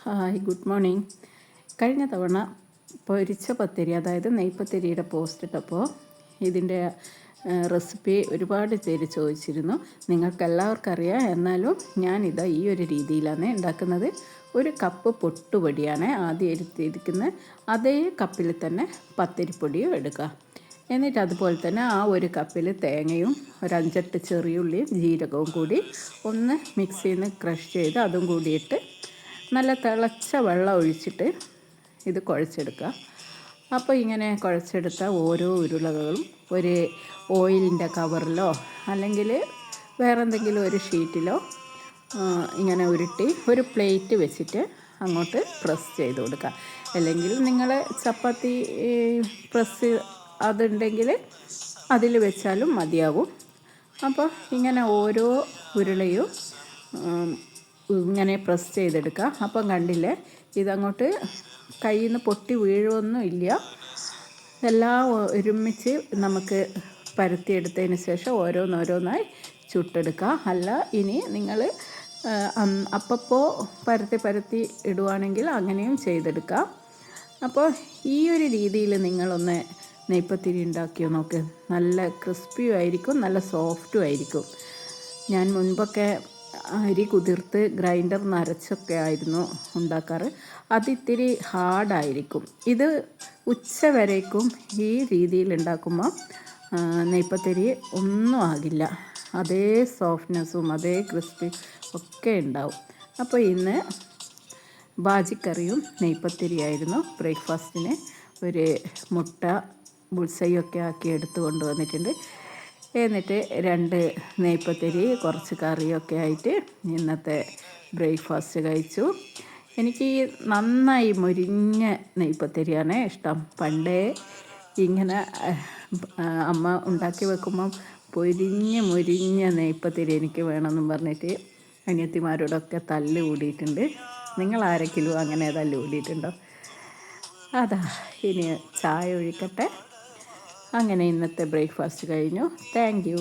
Hi, good morning. കഴിഞ്ഞ തവണ പൊരിച്ച പത്തിരി, അതായത് നെയ്പത്തിരിയുടെ പോസ്റ്റ് ഇട്ടപ്പോൾ ഇതിൻ്റെ റെസിപ്പി ഒരുപാട് പേര് ചോദിച്ചിരുന്നു. നിങ്ങൾക്കെല്ലാവർക്കും അറിയാം, എന്നാലും ഞാനിതാ ഈ ഒരു രീതിയിലാണ് ഉണ്ടാക്കുന്നത്. ഒരു കപ്പ് പൊട്ടുപൊടിയാണ് ആദ്യം എടുത്തിരിക്കുന്നത്. അതേ കപ്പിൽ തന്നെ പത്തിരിപ്പൊടിയും എടുക്കുക. എന്നിട്ട് അതുപോലെ തന്നെ ആ ഒരു കപ്പിൽ തേങ്ങയും ഒരു 5-8 ചെറിയുള്ളിയും ജീരകവും കൂടി ഒന്ന് മിക്സിയിൽ നിന്ന് ക്രഷ് ചെയ്ത് അതും കൂടിയിട്ട് നല്ല തിളച്ച വെള്ളം ഒഴിച്ചിട്ട് ഇത് കുഴച്ചെടുക്കുക. അപ്പോൾ ഇങ്ങനെ കുഴച്ചെടുത്ത ഓരോ ഉരുളകളും ഒരു ഓയിലിൻ്റെ കവറിലോ അല്ലെങ്കിൽ വേറെ എന്തെങ്കിലും ഒരു ഷീറ്റിലോ ഇങ്ങനെ ഉരുട്ടി ഒരു പ്ലേറ്റ് വെച്ചിട്ട് അങ്ങോട്ട് പ്രസ് ചെയ്ത് കൊടുക്കുക. അല്ലെങ്കിൽ നിങ്ങൾ ചപ്പാത്തി പ്രസ് അതുണ്ടെങ്കിൽ അതിൽ വെച്ചാലും മതിയാവും. അപ്പോൾ ഇങ്ങനെ ഓരോ ഉരുളയും ഇങ്ങനെ പ്രസ് ചെയ്തെടുക്കുക. അപ്പം കണ്ടില്ലേ, ഇതങ്ങോട്ട് കയ്യിൽ നിന്ന് പൊട്ടി വീഴുമൊന്നും ഇല്ല. എല്ലാം ഒരുമിച്ച് നമുക്ക് പരത്തിയെടുത്തതിന് ശേഷം ഓരോന്നോരോന്നായി ചുട്ടെടുക്കുക. അല്ല, ഇനി നിങ്ങൾ അപ്പോൾ പരത്തി ഇടുവാണെങ്കിൽ അങ്ങനെയും ചെയ്തെടുക്കാം. അപ്പോൾ ഈ ഒരു രീതിയിൽ നിങ്ങളൊന്ന് നെയ്പത്തിരി ഉണ്ടാക്കിയോ നോക്ക്. നല്ല ക്രിസ്പിയും ആയിരിക്കും, നല്ല സോഫ്റ്റും ആയിരിക്കും. ഞാൻ മുൻപൊക്കെ അരി കുതിർത്ത് ഗ്രൈൻഡർ നരച്ചൊക്കെ ആയിരുന്നു ഉണ്ടാക്കാറ്. അതിത്തിരി ഹാർഡായിരിക്കും. ഇത് ഉച്ച വരേക്കും ഈ രീതിയിൽ ഉണ്ടാക്കുമ്പോൾ നെയ്പത്തിരി ഒന്നും ആകില്ല. അതേ സോഫ്റ്റ്നെസ്സും അതേ ക്രിസ്പി ഒക്കെ ഉണ്ടാവും. അപ്പോൾ ഇന്ന് ബാജിക്കറിയും നെയ്പത്തിരിയായിരുന്നു ബ്രേക്ക്ഫാസ്റ്റിന്. ഒരു മുട്ട ബുൾസൈയൊക്കെ ആക്കി എടുത്ത് കൊണ്ടുവന്നിട്ടുണ്ട്. എന്നിട്ട് 2 നെയ്പത്തിരി, കുറച്ച് കറിയൊക്കെ ആയിട്ട് ഇന്നത്തെ ബ്രേക്ക്ഫാസ്റ്റ് കഴിച്ചു. എനിക്ക് നന്നായി മുരിഞ്ഞ നെയ്പത്തിരിയാണ് ഇഷ്ടം. പണ്ടേ ഇങ്ങനെ അമ്മ ഉണ്ടാക്കി വെക്കുമ്പം മുരിഞ്ഞ നെയ്പത്തിരി എനിക്ക് വേണമെന്നും പറഞ്ഞിട്ട് അനിയത്തിമാരോടൊക്കെ തല്ല് കൂടിയിട്ടുണ്ട്. നിങ്ങളാരെങ്കിലും അങ്ങനെ തല്ല് കൂടിയിട്ടുണ്ടോ? അതാ, ഇനി ചായ ഒഴിക്കട്ടെ. അങ്ങനെ ഇന്നത്തെ ബ്രേക്ക്ഫാസ്റ്റ് കഴിഞ്ഞു. Thank you.